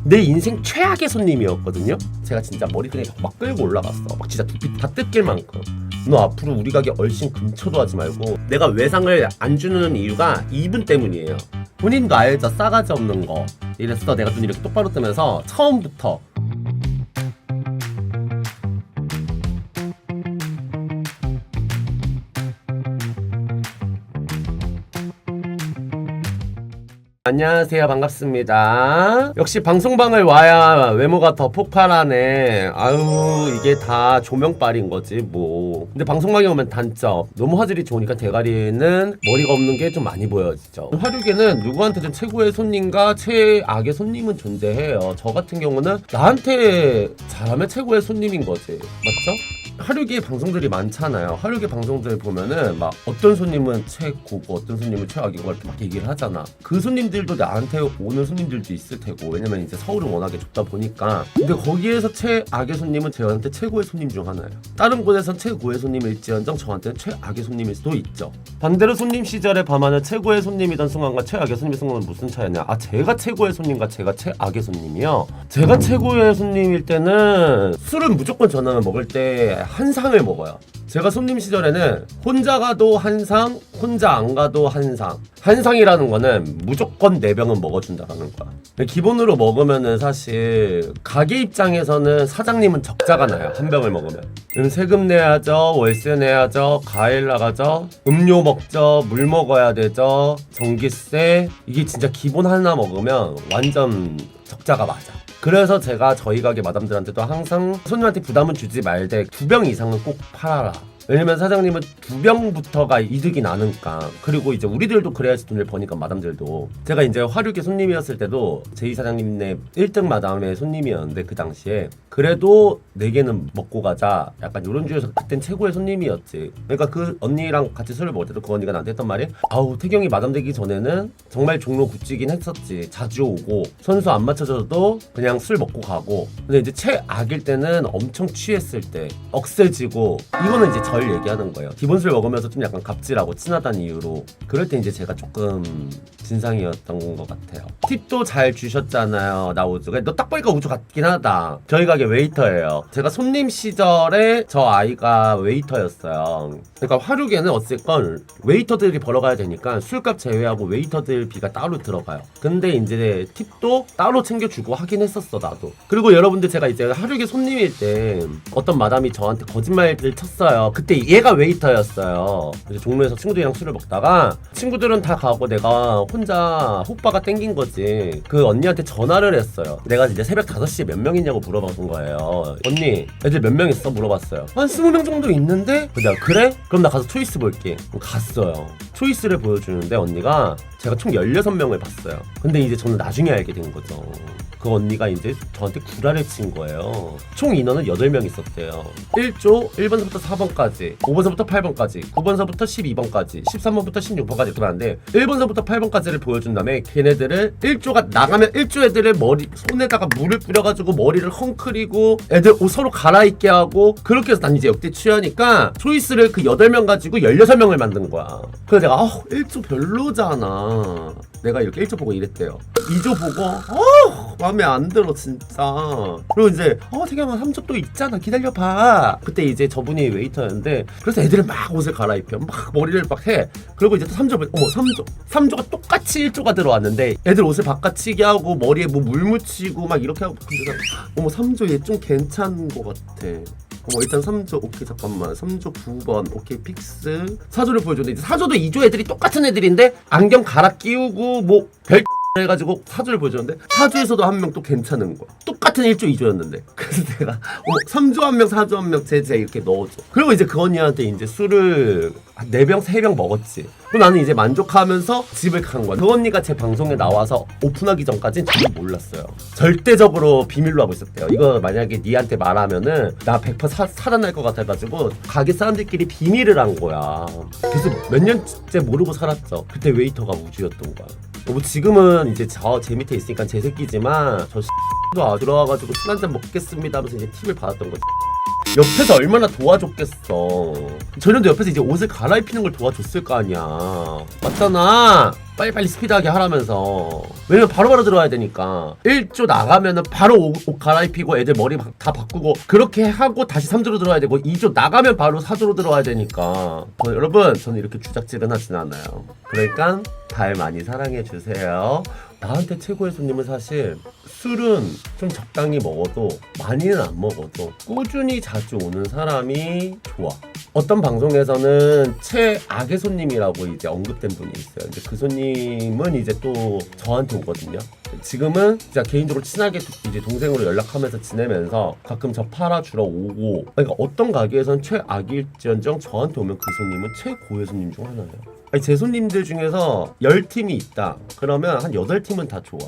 내 인생 최악의 손님이었거든요. 제가 진짜 머리끈이 막 끌고 올라갔어. 막 진짜 두피 다 뜯길 만큼. 너 앞으로 우리 가게 얼씬 근처도 하지 말고. 내가 외상을 안 주는 이유가 이분 때문이에요. 본인도 알죠? 싸가지 없는 거. 이래서 내가 눈 이렇게 똑바로 뜨면서 처음부터 안녕하세요, 반갑습니다. 역시 방송방을 와야 외모가 더 폭발하네. 아유, 이게 다 조명빨인 거지 뭐. 근데 방송방에 오면 단점, 너무 화질이 좋으니까 대가리에는 머리가 없는 게 좀 많이 보여지죠. 화류계는 누구한테든 최고의 손님과 최악의 손님은 존재해요. 저 같은 경우는 나한테 잘하면 최고의 손님인 거지, 맞죠? 하루계 방송들이 많잖아요. 하루계 방송들 보면은 막 어떤 손님은 최고고 어떤 손님은 최악이고 이렇게 막 얘기를 하잖아. 그 손님들도 나한테 오는 손님들도 있을 테고, 왜냐면 이제 서울은 워낙에 좁다 보니까. 근데 거기에서 최악의 손님은 저한테 최고의 손님 중 하나예요. 다른 곳에선 최고의 손님일지언정 저한테는 최악의 손님일 수도 있죠. 반대로 손님 시절에 밤하늘 최고의 손님이던 순간과 최악의 손님의 순간은 무슨 차이냐? 아, 제가 최고의 손님과 제가 최악의 손님이요? 제가 최고의 손님일 때는 술은 무조건 저는 먹을 때 한 상을 먹어요. 제가 손님 시절에는 혼자 가도 한 상, 혼자 안 가도 한 상. 한 상이라는 거는 무조건 4병은 먹어준다라는 거야. 기본으로 먹으면은 사실 가게 입장에서는 사장님은 적자가 나요. 한 병을 먹으면. 세금 내야죠, 월세 내야죠, 과일 나가죠, 음료 먹죠, 물 먹어야 되죠, 전기세. 이게 진짜 기본 하나 먹으면 완전 적자가 맞아. 그래서 제가 저희 가게 마담들한테도 항상 손님한테 부담은 주지 말되 2병 이상은 꼭 팔아라. 왜냐면 사장님은 2병부터가 이득이 나니까. 그리고 이제 우리들도 그래야지 돈을 버니까, 마담들도. 제가 이제 화류계 손님이었을 때도 제이 사장님네 1등 마담의 손님이었는데, 그 당시에 그래도 4개는 먹고 가자, 약간 요런 주에서 그땐 최고의 손님이었지. 그러니까 그 언니랑 같이 술을 먹을 때도 그 언니가 나한테 했던 말이, 아우, 태경이 마담 되기 전에는 정말 종로 굳지긴 했었지. 자주 오고 선수 안 맞춰줘도 그냥 술 먹고 가고. 근데 이제 최악일 때는 엄청 취했을 때 억세지고. 이거는 이제 절 얘기하는 거예요. 기본 술 먹으면서 좀 약간 갑질하고 친하다는 이유로. 그럴 때 이제 제가 조금 진상이었던 것 같아요. 팁도 잘 주셨잖아요, 나 우주. 너 딱 보니까 우주 같긴 하다. 저희 가게 웨이터예요. 제가 손님 시절에 저 아이가 웨이터였어요. 그러니까 화류계는 어쨌건 웨이터들이 벌어가야 되니까 술값 제외하고 웨이터들 비가 따로 들어가요. 근데 이제 팁도 따로 챙겨주고 하긴 했었어, 나도. 그리고 여러분들, 제가 이제 하류계 손님일 때 어떤 마담이 저한테 거짓말을 쳤어요. 그때 얘가 웨이터였어요. 그래서 종로에서 친구들이랑 술을 먹다가 친구들은 다 가고 내가 혼자 호빠가 땡긴 거지. 그 언니한테 전화를 했어요. 내가 이제 새벽 5시에 몇 명이냐고 물어본 거예요. 언니, 애들 몇 명 있어? 물어봤어요. 한 20명 정도 있는데? 내가 그래? 그럼 나 가서 초이스 볼게. 갔어요. 초이스를 보여주는데 언니가 제가 총 16명을 봤어요. 근데 이제 저는 나중에 알게 된 거죠. 그 언니가 이제 저한테 구라를 친 거예요. 총 인원은 8명 있었대요. 1조 1번서부터 4번까지, 5번서부터 8번까지, 9번서부터 12번까지, 13번부터 16번까지 이렇게 봤는데 1번서부터 8번까지를 보여준 다음에 걔네들을 1조가 나가면 1조 애들을 손에다가 물을 뿌려가지고 머리를 헝클이고 애들 옷 서로 갈아입게 하고, 그렇게 해서 난 이제 역대 취하니까 초이스를 그 8명 가지고 16명을 만든 거야. 그래서 내가 1조 별로잖아. 내가 이렇게 1조 보고 이랬대요. 2조 보고 마음에 안 들어 진짜. 그리고 이제 태경아 3조 또 있잖아, 기다려봐. 그때 이제 저분이 웨이터였는데, 그래서 애들은 막 옷을 갈아입혀, 막 머리를 막 해. 그리고 이제 또 3조 3조가 똑같이 1조가 들어왔는데 애들 옷을 바꿔치기 하고 머리에 뭐 물 묻히고 막 이렇게 하고. 근데 3조 얘 좀 괜찮은 것 같아. 일단 3조 오케이, 잠깐만. 3조 9번 오케이, 픽스. 4조를 보여줬는데 이제 4조도 2조 애들이 똑같은 애들인데 안경 갈아 끼우고 뭐 별 해가지고 4조를 보여줬는데 4조에서도 한 명 또 괜찮은 거야. 똑같은 1조 2조였는데. 그래서 내가 3조 한 명, 4조 한 명 제제 이렇게 넣어줘. 그리고 이제 그 언니한테 이제 술을 4병, 3병 먹었지. 그럼 나는 이제 만족하면서 집을 간 거야. 그 언니가 제 방송에 나와서 오픈하기 전까지는 저도 몰랐어요. 절대적으로 비밀로 하고 있었대요. 이거 만약에 니한테 말하면은 나 100% 살아날 것 같아가지고 가게 사람들끼리 비밀을 한 거야. 그래서 몇 년째 모르고 살았죠. 그때 웨이터가 우주였던 거야. 뭐 지금은 이제 제 밑에 있으니까 제 새끼지만 저 도 들어와가지고 술 한잔 먹겠습니다 하면서 이제 팁을 받았던 거지. 옆에서 얼마나 도와줬겠어. 전현도 옆에서 이제 옷을 갈아입히는 걸 도와줬을 거 아니야. 맞잖아. 빨리빨리 스피드하게 하라면서. 왜냐면 바로바로 들어와야 되니까 1조 나가면은 바로 옷 갈아입히고 애들 머리 다 바꾸고 그렇게 하고 다시 3조로 들어와야 되고 2조 나가면 바로 4조로 들어와야 되니까. 여러분 저는 이렇게 주작질은 하진 않아요. 그러니까 달 많이 사랑해주세요. 나한테 최고의 손님은 사실 술은 좀 적당히 먹어도 많이는 안 먹어도 꾸준히 자주 오는 사람이 좋아. 어떤 방송에서는 최악의 손님이라고 이제 언급된 분이 있어요. 근데 그 손님은 이제 또 저한테 오거든요. 지금은 진짜 개인적으로 친하게 이제 동생으로 연락하면서 지내면서 가끔 저 팔아주러 오고, 그러니까 어떤 가게에서는 최악일지언정 저한테 오면 그 손님은 최고의 손님 중 하나예요. 아니, 제 손님들 중에서 10팀이 있다 그러면 한 8팀은 다 좋아.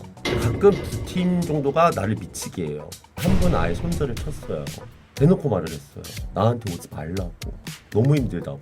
가끔 2팀 정도가 나를 미치게 해요. 한 분은 아예 손절을 쳤어요. 대놓고 말을 했어요. 나한테 오지 말라고. 너무 힘들다고.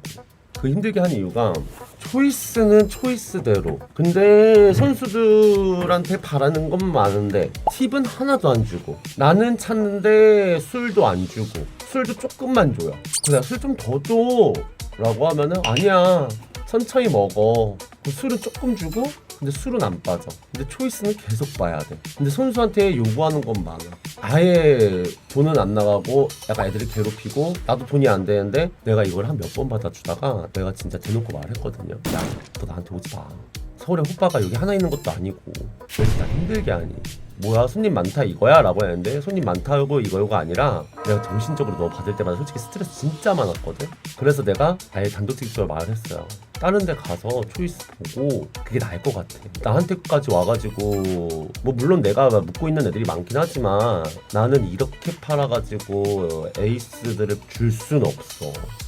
그 힘들게 한 이유가 초이스는 초이스대로. 근데 선수들한테 바라는 건 많은데 팁은 하나도 안 주고, 나는 찾는데 술도 안 주고, 술도 조금만 줘요. 그래, 술 좀 더 줘 라고 하면은 아니야, 천천히 먹어. 술은 조금 주고 근데 술은 안 빠져. 근데 초이스는 계속 봐야 돼. 근데 선수한테 요구하는 건 많아. 아예 돈은 안 나가고 약간 애들을 괴롭히고, 나도 돈이 안 되는데 내가 이걸 한 몇 번 받아주다가 내가 진짜 대놓고 말했거든요. 야, 너 나한테 오지 마. 서울에 호빠가 여기 하나 있는 것도 아니고 왜 이렇게 나 힘들게 하니? 뭐야, 손님 많다 이거야? 라고 했는데 손님 많다고 이거가 아니라 내가 정신적으로 너 받을 때마다 솔직히 스트레스 진짜 많았거든. 그래서 내가 아예 단도직입적으로 말을 했어요. 다른 데 가서 초이스 보고 그게 나을 것 같아. 나한테까지 와가지고, 뭐 물론 내가 묻고 있는 애들이 많긴 하지만 나는 이렇게 팔아가지고 에이스들을 줄 순 없어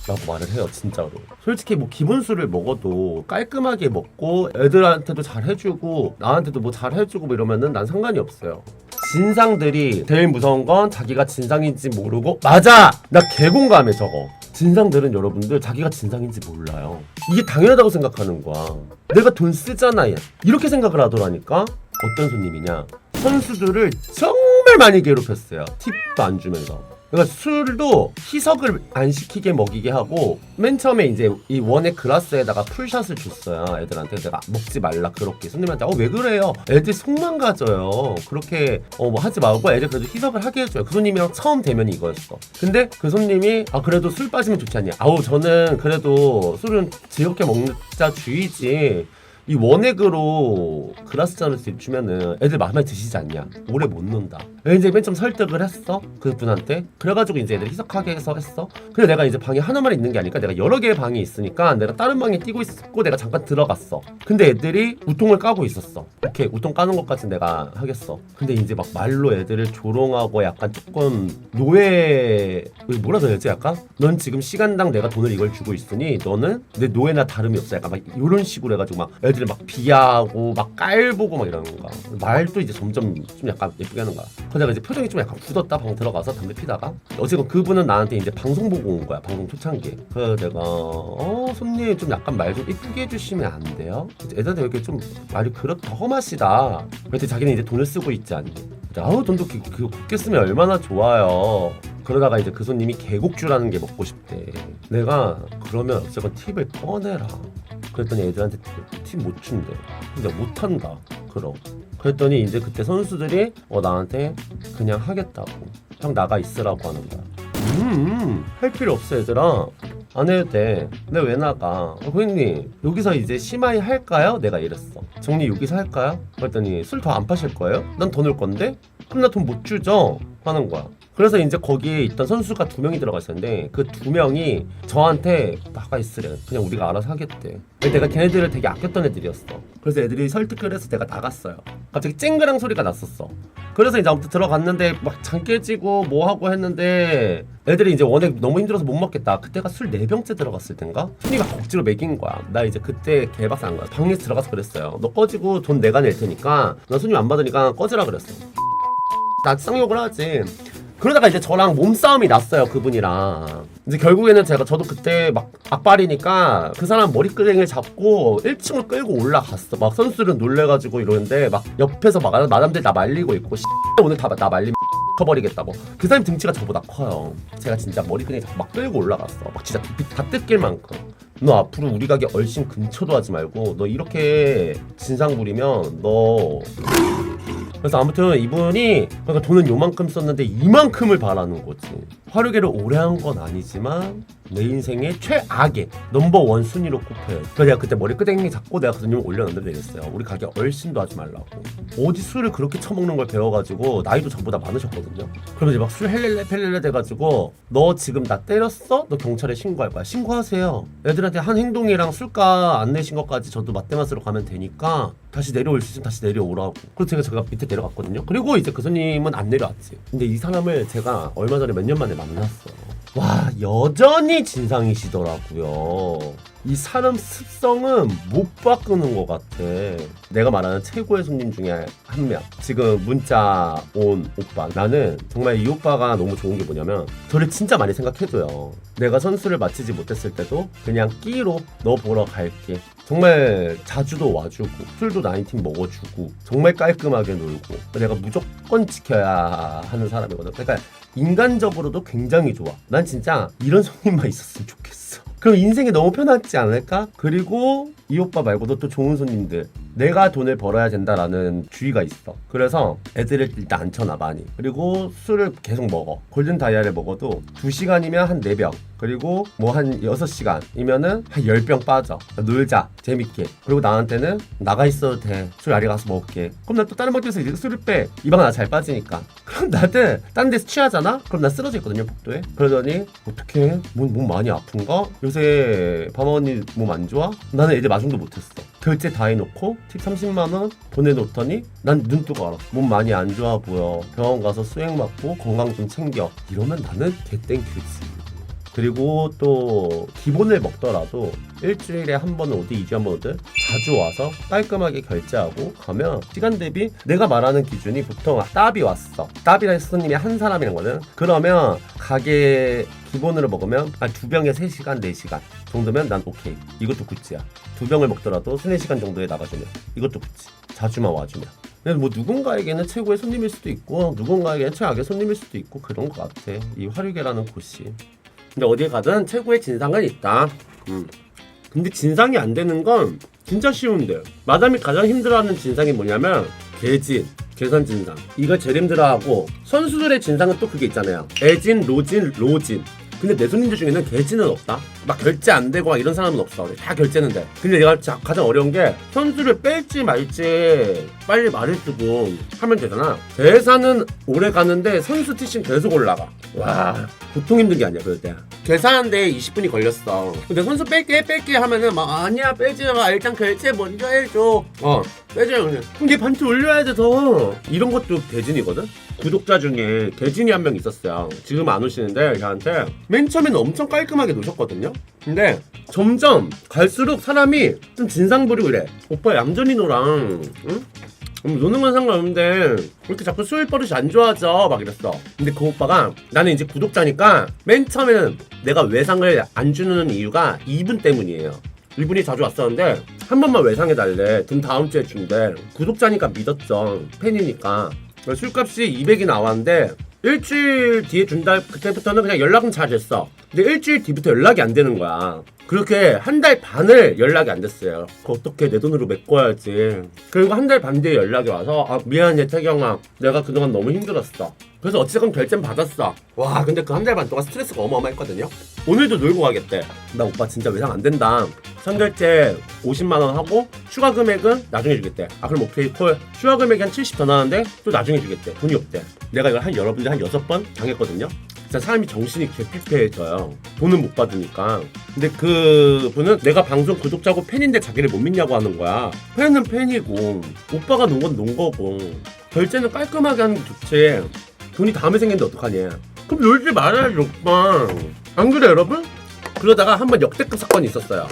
라고 말을 해요. 진짜로. 솔직히 뭐 기본술을 먹어도 깔끔하게 먹고 애들한테도 잘 해주고 나한테도 뭐 잘 해주고 뭐 이러면은 난 상관이 없어요. 진상들이 제일 무서운 건 자기가 진상인지 모르고, 맞아! 나 개공감해 저거. 진상들은 여러분들 자기가 진상인지 몰라요. 이게 당연하다고 생각하는 거야. 내가 돈 쓰잖아 야, 이렇게 생각을 하더라니까. 어떤 손님이냐, 선수들을 정말 많이 괴롭혔어요. 팁도 안 주면서. 그러니까 술도 희석을 안 시키게 먹이게 하고, 맨 처음에 이제 이 원액 글라스에다가 풀샷을 줬어요. 애들한테. 내가 먹지 말라 그렇게. 손님한테 왜 그래요? 애들 속만 가져요. 그렇게 뭐 하지 말고 애들 그래도 희석을 하게 해줘요. 그 손님이랑 처음 대면이 이거였어. 근데 그 손님이 그래도 술 빠지면 좋지 않냐. 저는 그래도 술은 즐겁게 먹자 주의지, 이 원액으로 글라스 잔을 주면은 애들 마음에 드시지 않냐, 오래 못 논다. 이제 맨 처음 설득을 했어 그분한테. 그래가지고 이제 애들 희석하게 해서 했어. 근데 내가 이제 방에 하나만 있는 게 아니까 내가 여러 개의 방이 있으니까 내가 다른 방에 뛰고 있었고 내가 잠깐 들어갔어. 근데 애들이 우통을 까고 있었어. 오케이, 우통 까는 것까지 내가 하겠어. 근데 이제 막 말로 애들을 조롱하고 약간 조금 노예, 뭐라 해야 되지? 약간 넌 지금 시간당 내가 돈을 이걸 주고 있으니 너는 내 노예나 다름이 없어. 약간 막 이런 식으로 해가지고 막 애들이 막 비하하고 막 깔보고 막 이러는 거야. 말도 이제 점점 좀 약간 예쁘게 하는 거야. 그래서 내가 이제 표정이 좀 약간 굳었다. 방 들어가서 담배 피다가 어쨌든 그분은 나한테 이제 방송 보고 온 거야. 방송 초창기에. 그래서 내가 손님 좀 약간 말 좀 이쁘게 해주시면 안 돼요? 애들한테 왜 이렇게 좀 말이 그렇다 험하시다. 그랬더니 자기는 이제 돈을 쓰고 있지 않니? 돈도 곱게 쓰면 얼마나 좋아요. 그러다가 이제 그 손님이 계곡주라는 게 먹고 싶대. 내가 그러면 어쨌건 팁을 꺼내라 그랬더니 애들한테 팁 못 준대. 근데 못한다 그럼. 그랬더니 이제 그때 선수들이 나한테 그냥 하겠다고, 형 나가 있으라고 하는 거야. 할 필요 없어 얘들아, 안 해도 돼. 근데 왜 나가? 고객님 여기서 이제 심하이 할까요? 내가 이랬어. 정리 여기서 할까요? 그랬더니 술 더 안 파실 거예요? 난 더 넣을 건데? 그럼 나 돈 못 주죠? 하는 거야. 그래서 이제 거기에 있던 선수가 2명이 들어가 있었는데 그 2명이 저한테 나가 있으래. 그냥 우리가 알아서 하겠대. 내가 걔네들을 되게 아꼈던 애들이었어. 그래서 애들이 설득을 해서 내가 나갔어요. 갑자기 쨍그랑 소리가 났었어. 그래서 이제 아무튼 들어갔는데 막 잠 깨지고 뭐 하고 했는데 애들이 이제 원액 너무 힘들어서 못 먹겠다. 그때가 술 4병째 들어갔을 땐가? 순이가 억지로 먹인 거야. 나 이제 그때 개박살 난 거야. 방에서 들어가서 그랬어요. 너 꺼지고 돈 내가 낼 테니까 나 손님 안 받으니까 꺼지라 그랬어. 나 쌍욕을 하지. 그러다가 이제 저랑 몸싸움이 났어요 그분이랑. 이제 결국에는 저도 그때 막 악발이니까 그 사람 머리끄댕이를 잡고 1층을 끌고 올라갔어. 막 선수들은 놀래가지고 이러는데 막 옆에서 막 마담들 나 말리고 있고 오늘 다 나 말림 바꿔버리겠다 뭐. 그 사람이 등치가 저보다 커요. 제가 진짜 머리끈이 자꾸 막 끌고 올라갔어. 막 진짜 두피 다 뜯길 만큼. 너 앞으로 우리 가게 얼씬 근처도 하지 말고 너 이렇게 진상 부리면 너. 그래서 아무튼 이분이 그러니까 돈은 요만큼 썼는데 이만큼을 바라는 거지. 화류계를 오래 한 건 아니지만 내 인생의 최악의 넘버1 순위로 꼽혀요. 그래서 내가 그때 머리 끄댕이 잡고 내가 그 손님을 올려놨는데 이랬어요. 우리 가게 얼씬도 하지 말라고. 어디 술을 그렇게 처먹는 걸 배워가지고 나이도 저보다 많으셨거든요. 그러면 이제 막 술 헬렐레 펠렐레 돼가지고 너 지금 나 때렸어? 너 경찰에 신고할 거야. 신고하세요. 애들한테 한 행동이랑 술가 안 내신 것까지 저도 맞대맛으로 가면 되니까 다시 내려올 수 있으면 다시 내려오라고. 그래서 제가 밑에 내려갔거든요. 그리고 이제 그 손님은 안 내려왔지. 근데 이 사람을 제가 얼마 전에 몇 년 만에 만났어. 와, 여전히 진상이시더라고요. 이 사람 습성은 못 바꾸는 것 같아. 내가 말하는 최고의 손님 중에 한 명. 지금 문자 온 오빠. 나는 정말 이 오빠가 너무 좋은 게 뭐냐면 저를 진짜 많이 생각해줘요. 내가 선수를 마치지 못했을 때도 그냥 끼로 너 보러 갈게. 정말 자주도 와주고 술도 나인팀 먹어주고 정말 깔끔하게 놀고 내가 무조건 지켜야 하는 사람이거든. 그러니까 인간적으로도 굉장히 좋아. 난 진짜 이런 손님만 있었으면 좋겠어. 그럼 인생이 너무 편하지 않을까? 그리고 이 오빠 말고도 또 좋은 손님들, 내가 돈을 벌어야 된다라는 주의가 있어. 그래서 애들을 일단 앉혀놔 많이. 그리고 술을 계속 먹어. 골든 다이아를 먹어도 2시간이면 한 4병, 그리고 뭐 한 6시간이면은 한 10병 빠져. 놀자 재밌게. 그리고 나한테는 나가 있어도 돼, 술 아래 가서 먹을게. 그럼 나 또 다른 방에서 이제 술을 빼. 이 방은 나 잘 빠지니까. 그럼 나한테 다른 데서 취하잖아? 그럼 나 쓰러져 있거든요, 복도에. 그러더니 어떡해? 몸 많이 아픈가? 요새 밤아 언니 몸 안 좋아? 나는 애들 마중도 못했어. 결제 다 해놓고 팁 30만원 보내놓더니 난 눈 뜨고 알아. 몸 많이 안 좋아 보여. 병원 가서 수액 맞고 건강 좀 챙겨. 이러면 나는 개땡큐지. 그리고 또 기본을 먹더라도 일주일에 한 번은 오든 2주에 한 번 오든 자주 와서 깔끔하게 결제하고 가면 시간 대비 내가 말하는 기준이 보통 따비 왔어. 따비라는 손님이 한 사람이란 거는 그러면 가게 기본으로 먹으면 한 2병에 3시간 4시간 정도면 난 오케이. 이것도 굿즈야. 2병을 먹더라도 3-4시간 정도에 나가주면 이것도 굿즈. 자주만 와주면. 근데 뭐 누군가에게는 최고의 손님일 수도 있고 누군가에게는 최악의 손님일 수도 있고 그런 것 같아. 이 화류계라는 곳이. 근데 어딜 가든 최고의 진상은 있다. 근데 진상이 안 되는 건 진짜 쉬운데. 마담이 가장 힘들어하는 진상이 뭐냐면 계진, 계산 진상. 이거 제일 힘들어하고 선수들의 진상은 또 그게 있잖아요. 애진, 로진, 로진. 근데 내 손님들 중에는 계진은 없다. 막 결제 안 되고 막 이런 사람은 없어. 다 결제는 돼. 근데 내가 가장 어려운 게 선수를 뺄지 말지 빨리 말해주고 하면 되잖아. 계산은 오래 가는데 선수 티신 계속 올라가. 와, 보통 힘든 게 아니야 그럴 때. 계산하는데 20분이 걸렸어. 근데 선수 뺄게 하면은 막 아니야 빼지 마, 일단 결제 먼저 해줘. 빼지 마. 그럼 얘 반트 올려야 돼 더. 이런 것도 계진이거든. 구독자 중에 계진이 한 명 있었어요. 지금 안 오시는데 저한테 맨 처음에는 엄청 깔끔하게 노셨거든요. 근데 점점 갈수록 사람이 좀 진상 부리고 이래. 오빠 얌전히 노랑 응? 노는 건 상관없는데 왜 이렇게 자꾸 술 버릇이 안 좋아져 막 이랬어. 근데 그 오빠가 나는 이제 구독자니까 맨 처음에는 내가 외상을 안 주는 이유가 이분 때문이에요. 이분이 자주 왔었는데 한 번만 외상해달래. 그럼 다음 주에 준대. 구독자니까 믿었죠. 팬이니까. 술값이 200이 나왔는데 일주일 뒤에 준다. 그때부터는 그냥 연락은 잘 됐어. 근데 일주일 뒤부터 연락이 안 되는 거야. 그렇게 한 달 반을 연락이 안 됐어요. 어떻게 내 돈으로 메꿔야지. 그리고 한 달 반 뒤에 연락이 와서 미안해 태경아, 내가 그동안 너무 힘들었어. 그래서 어찌됐건 결제는 받았어. 와, 근데 그 한 달 반 동안 스트레스가 어마어마했거든요. 오늘도 놀고 가겠대. 나 오빠 진짜 외상 안 된다. 선결제 50만원 하고 추가 금액은 나중에 주겠대. 그럼 오케이 콜. 추가 금액이 한 70 더 나왔는데 또 나중에 주겠대. 돈이 없대. 내가 이걸 여러분들 한 6번 당했거든요. 진짜 사람이 정신이 개피폐해져요. 돈은 못 받으니까. 근데 그 분은 내가 방송 구독자고 팬인데 자기를 못 믿냐고 하는 거야. 팬은 팬이고 오빠가 논 건 논 거고 결제는 깔끔하게 하는 게 좋지. 돈이 다음에 생겼는데 어떡하냐. 그럼 놀지 말아야지 오빠. 안 그래 여러분? 그러다가 한번 역대급 사건이 있었어요.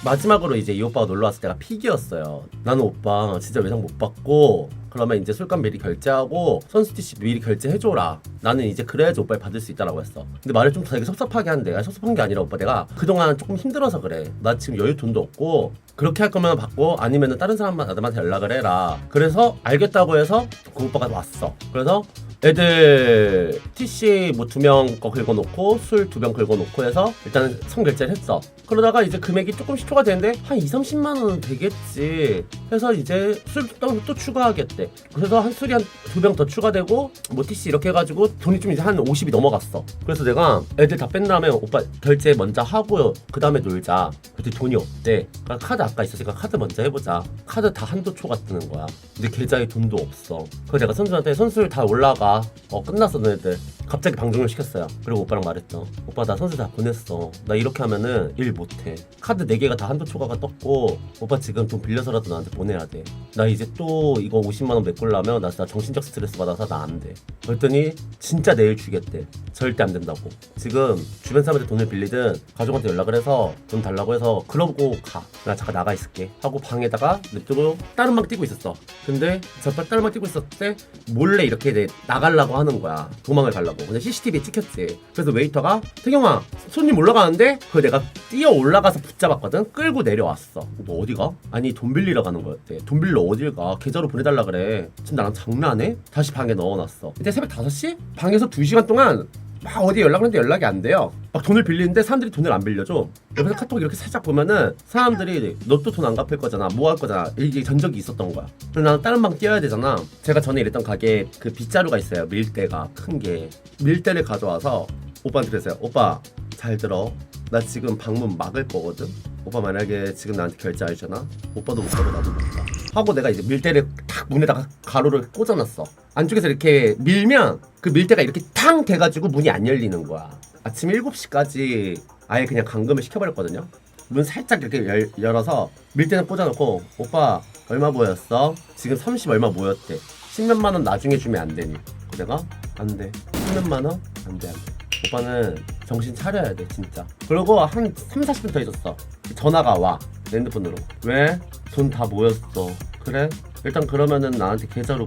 마지막으로 이제 이 오빠가 놀러왔을 때가 픽이었어요. 나는 오빠 진짜 외상 못 받고 그러면 이제 술값 미리 결제하고 선수 티시 미리 결제해줘라. 나는 이제 그래야지 오빠를 받을 수 있다라고 했어. 근데 말을 좀 되게 섭섭하게 하는데 섭섭한 게 아니라 오빠 내가 그동안 조금 힘들어서 그래. 나 지금 여유 돈도 없고 그렇게 할 거면 받고 아니면은 다른 사람한테 연락을 해라. 그래서 알겠다고 해서 그 오빠가 왔어. 그래서 애들 TC 뭐 2명 거 긁어놓고 술 2병 긁어놓고 해서 일단 선결제를 했어. 그러다가 이제 금액이 조금씩 추가되는데 한 2-30만 원은 되겠지 해서 이제 술 또 추가하겠대. 그래서 한 술이 한 2병 더 추가되고 뭐 TC 이렇게 해가지고 돈이 좀 이제 한 50이 넘어갔어. 그래서 내가 애들 다 뺀 다음에 오빠 결제 먼저 하고 그 다음에 놀자. 그때 돈이 없대. 그러니까 카드 아까 있었으니까 카드 먼저 해보자. 카드 다 한도 초가 뜨는 거야. 근데 계좌에 돈도 없어. 그래서 내가 선수한테 선수를 다 올라가. 끝났어 너네들. 갑자기 방종을 시켰어요. 그리고 오빠랑 말했죠. 오빠 나 선수 다 보냈어. 나 이렇게 하면은 일 못해. 카드 4개가 다 한도 초과가 떴고 오빠 지금 돈 빌려서라도 나한테 보내야 돼. 나 이제 또 이거 50만 원 메꾸려면 나 진짜 정신적 스트레스 받아서 나 안 돼. 그랬더니 진짜 내일 주겠대. 절대 안 된다고. 지금 주변 사람한테 돈을 빌리든 가족한테 연락을 해서 돈 달라고 해서 그러고 가. 나 잠깐 나가 있을게 하고 방에다가 냅두고 다른 방 뛰고 있었어. 근데 저 다른 방 뛰고 있었을 때 몰래 이렇게 이제 나가려고 하는 거야. 도망을 가려고. 근데 CCTV에 찍혔지. 그래서 웨이터가 태경아 손님 올라가는데 그걸 내가 뛰어 올라가서 붙잡았거든. 끌고 내려왔어. 너 어디가? 아니 돈 빌리러 가는 거였대. 돈 빌리러 어딜 가? 계좌로 보내달라 그래. 지금 나랑 장난해? 다시 방에 넣어놨어. 그때 새벽 5시? 방에서 2시간 동안 막 어디 연락을 했는데 연락이 안 돼요. 막 돈을 빌리는데 사람들이 돈을 안 빌려줘. 옆에서 카톡 이렇게 살짝 보면은 사람들이 너 또 돈 안 갚을 거잖아. 뭐 할 거잖아. 이게 전적이 있었던 거야. 그래서 나는 다른 방 뛰어야 되잖아. 제가 전에 일했던 가게에 그 빗자루가 있어요. 밀대가 큰 게. 밀대를 가져와서 오빠한테 그랬어요. 오빠 잘 들어. 나 지금 방문 막을 거거든. 오빠 만약에 지금 나한테 결제하잖아. 오빠도 못 가고 나도 못 가. 하고 내가 이제 밀대를 탁 문에다가 가로를 꽂아놨어. 안쪽에서 이렇게 밀면 그 밀대가 이렇게 탕 돼가지고 문이 안 열리는 거야. 아침 7시까지 아예 그냥 감금을 시켜버렸거든요. 문 살짝 이렇게 열어서 밀대는 꽂아놓고 오빠 얼마 모였어? 지금 30 얼마 모였대. 10몇만 원 나중에 주면 안 되니? 내가 안 돼. 10몇만 원? 안 돼, 안 돼. 오빠는 정신 차려야 돼 진짜. 그리고 한 3-40분 더 있었어. 전화가 와. 내 핸드폰으로. 왜? 돈 다 모였어. 그래? 일단 그러면은 나한테 계좌로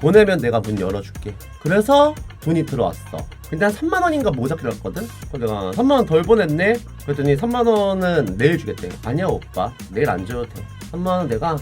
보내면 내가 문 열어줄게. 그래서 돈이 들어왔어. 근데 한 3만 원인가 모자게 났거든? 그래서 내가 3만 원 덜 보냈네? 그랬더니 3만 원은 내일 주겠대. 아니야 오빠 내일 안 줘도 돼. 3만 원 내가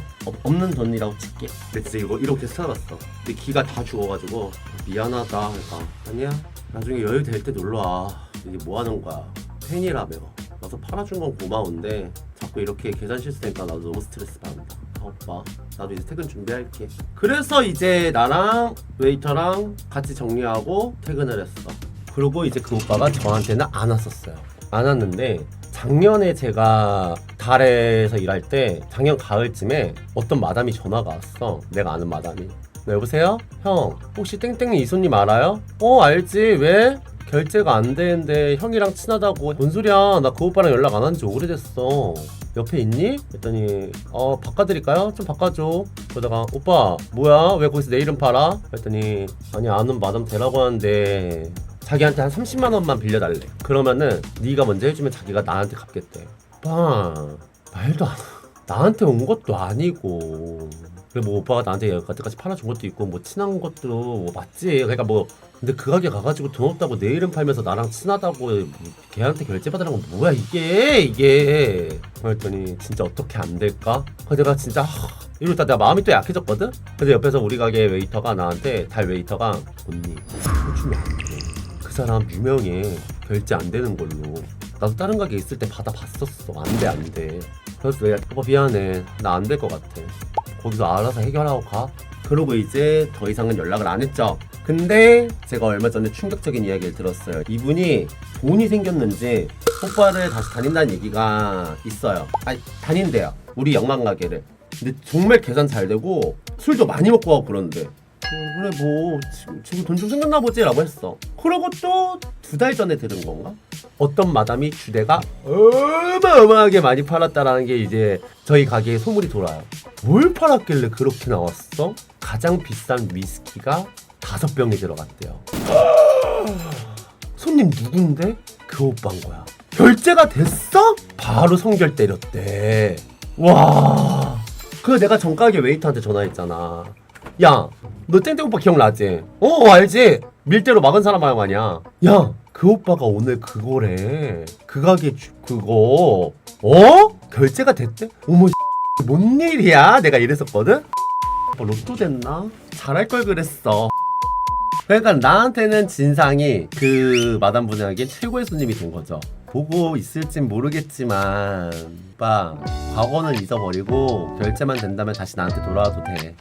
없는 돈이라고 칠게. 근데 진짜 이거 이렇게 살았어. 근데 기가 다 죽어가지고 미안하다. 그러니까 아니야 나중에 여유 될 때 놀러와. 이게 뭐 하는 거야. 팬이라며. 와서 팔아준 건 고마운데 자꾸 이렇게 계산 실수되니까 나도 너무 스트레스 받는다. 오빠 나도 이제 퇴근 준비할게. 그래서 이제 나랑 웨이터랑 같이 정리하고 퇴근을 했어. 그리고 이제 그 오빠가 저한테는 안 왔었어요. 안 왔는데 작년에 제가 달에서 일할 때 작년 가을쯤에 어떤 마담이 전화가 왔어. 내가 아는 마담이. 네, 여보세요? 형 혹시 땡땡이 이손님 알아요? 알지. 왜? 결제가 안 되는데 형이랑 친하다고. 뭔 소리야. 나 그 오빠랑 연락 안 한 지 오래됐어. 옆에 있니? 했더니 바꿔드릴까요? 좀 바꿔줘. 그러다가 오빠 뭐야 왜 거기서 내 이름 팔아? 했더니 아니 아는 마담 되라고 하는데 자기한테 한 30만 원만 빌려달래. 그러면은 네가 먼저 해주면 자기가 나한테 갚겠대. 오빠 말도 안 나한테 온 것도 아니고. 그래 뭐 오빠가 나한테 여기까지 팔아준 것도 있고 뭐 친한 것도 뭐 맞지. 그러니까 뭐 근데 그 가게 가가지고 돈 없다고 내 이름 팔면서 나랑 친하다고 걔한테 결제 받으라는 건 뭐야 이게. 그랬더니 진짜 어떻게 안 될까? 그래서 내가 진짜 이러다 내가 마음이 또 약해졌거든? 근데 옆에서 우리 가게 웨이터가 나한테 달 웨이터가 언니 해주면 안 돼. 그 사람 유명해. 결제 안 되는 걸로. 나도 다른 가게 있을 때 받아봤었어. 안 돼. 그래서 내가 오빠 미안해. 나 안 될 것 같아. 거기서 알아서 해결하고 가. 그러고 이제 더 이상은 연락을 안 했죠. 근데 제가 얼마 전에 충격적인 이야기를 들었어요. 이분이 돈이 생겼는지 오빠를 다시 다닌다는 얘기가 있어요. 아니 다닌대요. 우리 영만 가게를. 근데 정말 계산 잘 되고 술도 많이 먹고 가고 그러는데 그래 뭐 지금 돈 좀 생겼나 보지 라고 했어. 그러고 또 2달 전에 들은 건가? 어떤 마담이 주대가 어마어마하게 많이 팔았다라는 게 이제 저희 가게에 소문이 돌아요. 뭘 팔았길래 그렇게 나왔어? 가장 비싼 위스키가 5병이 들어갔대요. 손님 누군데? 그 오빠인 거야. 결제가 됐어? 바로 성결 때렸대. 와. 그래서 내가 전가게 웨이터한테 전화했잖아. 야, 너 땡땡 오빠 기억나지? 알지? 밀대로 막은 사람 아니야. 야, 그 오빠가 오늘 그거래. 그 가게 그거 결제가 됐대? 어머 뭔 일이야? 내가 이랬었거든? 로또 됐나? 잘할 걸 그랬어. 그러니까 나한테는 진상이 그 마담분에게 최고의 손님이 된 거죠. 보고 있을진 모르겠지만 오빠 과거는 잊어버리고 결제만 된다면 다시 나한테 돌아와도 돼.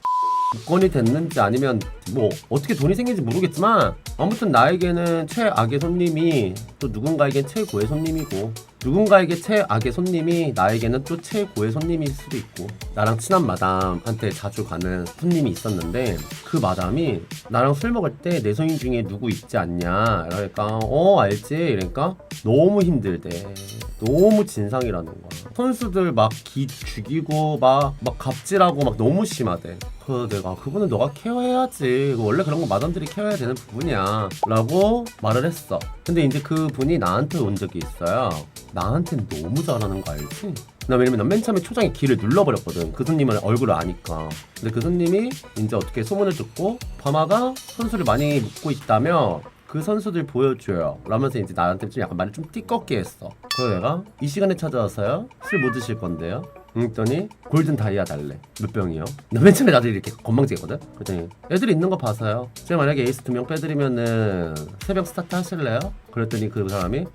복권이 됐는지 아니면 뭐 어떻게 돈이 생긴지 모르겠지만 아무튼 나에게는 최악의 손님이 또 누군가에겐 최고의 손님이고 누군가에게 최악의 손님이 나에게는 또 최고의 손님일 수도 있고 나랑 친한 마담한테 자주 가는 손님이 있었는데 그 마담이 나랑 술 먹을 때 내 손님 중에 누구 있지 않냐 그러니까 알지 이러니까 너무 힘들대. 너무 진상이라는 거야. 선수들 막 기 죽이고 막 갑질하고 막 너무 심하대. 그래서 내가 그거는 너가 케어해야지. 원래 그런 거 마담들이 케어해야 되는 부분이야 라고 말을 했어. 근데 이제 그 분이 나한테 온 적이 있어요. 나한테는 너무 잘하는 거 알지? 나 왜냐면 맨 처음에 초장에 기를 눌러버렸거든. 그 손님은 얼굴을 아니까. 근데 그 손님이 이제 어떻게 소문을 듣고 파마가 선수를 많이 묻고 있다며 그 선수들 보여줘요 라면서 이제 나한테 좀 약간 말을 좀 띠껍게 했어. 그래서 내가 이 시간에 찾아와서요? 술 뭐 드실 건데요? 그랬더니 골든 다이아 달래. 몇 병이요? 나 맨 처음에 나도 이렇게 건방지거든? 그랬더니 애들이 있는 거 봐서요. 제가 만약에 에이스 2명 빼드리면은 3병 스타트 하실래요? 그랬더니 그 사람이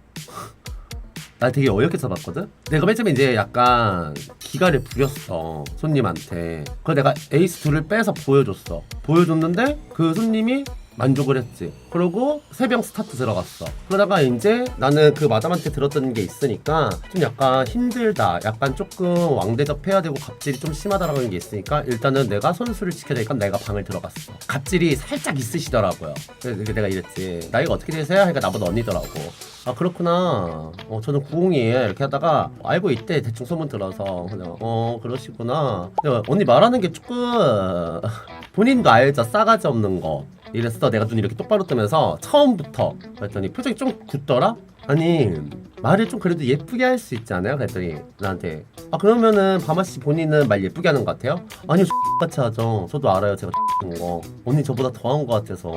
나 되게 어이없게 써봤거든? 내가 맨 처음에 이제 약간 기가를 부렸어 손님한테. 그래서 내가 에이스 2를 빼서 보여줬어. 보여줬는데 그 손님이 만족을 했지. 그러고 3병 스타트 들어갔어. 그러다가 이제 나는 그 마담한테 들었던 게 있으니까 좀 약간 힘들다, 약간 조금 왕대접해야 되고 갑질이 좀 심하다라는 게 있으니까 일단은 내가 선수를 지켜야 되니까 내가 방을 들어갔어. 갑질이 살짝 있으시더라고요. 그래서 내가 이랬지. 나이가 어떻게 되세요? 하니까 나보다 언니더라고. 아 그렇구나. 저는 90이에요. 이렇게 하다가 알고 있대. 대충 소문 들어서 그냥 그러시구나. 근데 언니 말하는 게 조금 본인도 알죠. 싸가지 없는 거. 이랬어. 내가 눈이 이렇게 똑바로 뜨면서 처음부터 그랬더니 표정이 좀 굳더라? 아니 말을 좀 그래도 예쁘게 할 수 있지 않아요? 그랬더니 나한테 그러면은 바마씨 본인은 말 예쁘게 하는 것 같아요? 아니요 같이 하죠. 저도 알아요 제가 거 언니 저보다 더한 것 같아서.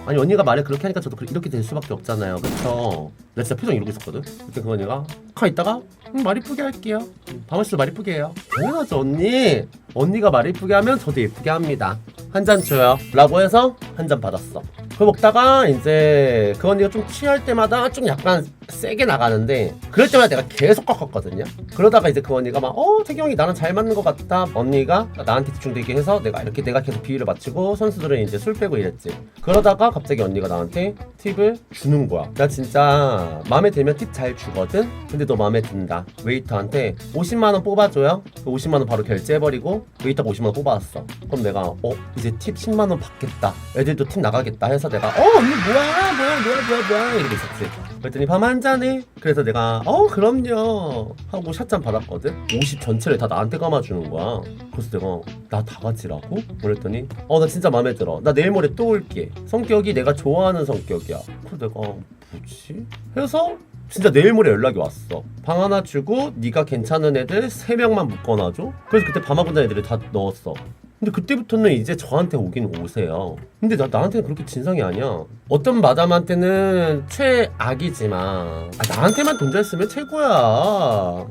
아니 언니가 말을 그렇게 하니까 저도 이렇게 될 수밖에 없잖아요. 그쵸? 내가 진짜 표정 이러고 있었거든? 그때 그 언니가 가 있다가 말 이쁘게 할게요. 바마씨도 말 이쁘게 해요. 당연하죠 언니. 언니가 말 이쁘게 하면 저도 예쁘게 합니다. 한 잔 줘요 라고 해서 한 잔 받았어. 그거 먹다가 이제 그 언니가 좀 취할 때마다 좀 약간 세게 나가는데 그럴 때마다 내가 계속 꺾었거든요. 그러다가 이제 그 언니가 막 태경이 나랑 잘 맞는 것 같다. 언니가 나한테 집중되게 해서 내가 계속 비위를 맞추고 선수들은 이제 술 빼고 이랬지. 그러다가 갑자기 언니가 나한테 팁을 주는 거야. 나 진짜 마음에 들면 팁 잘 주거든. 근데 너 마음에 든다. 웨이터한테 50만원 뽑아줘요. 50만원 바로 결제해버리고 웨이터가 50만원 뽑아왔어. 그럼 내가 이제 팁 10만원 받겠다. 애들도 팁 나가겠다 해서 내가 언니 뭐야 이렇게 있었지. 그랬더니 밤 한 잔해. 그래서 내가 그럼요 하고 샷잔 받았거든. 50 전체를 다 나한테 감아주는 거야. 그래서 내가 나 다 가지라고? 그랬더니 나 진짜 마음에 들어. 나 내일 모레 또 올게. 성격이 내가 좋아하는 성격이야. 그래서 내가 뭐지? 해서 진짜 내일 모레 연락이 왔어. 방 하나 주고 네가 괜찮은 애들 3명만 묶어놔줘. 그래서 그때 밤하고자 애들을 다 넣었어. 근데 그때부터는 이제 저한테 오긴 오세요. 근데 나한테는 그렇게 진상이 아니야. 어떤 마담한테는 최악이지만 나한테만 돈 잘 쓰면 최고야.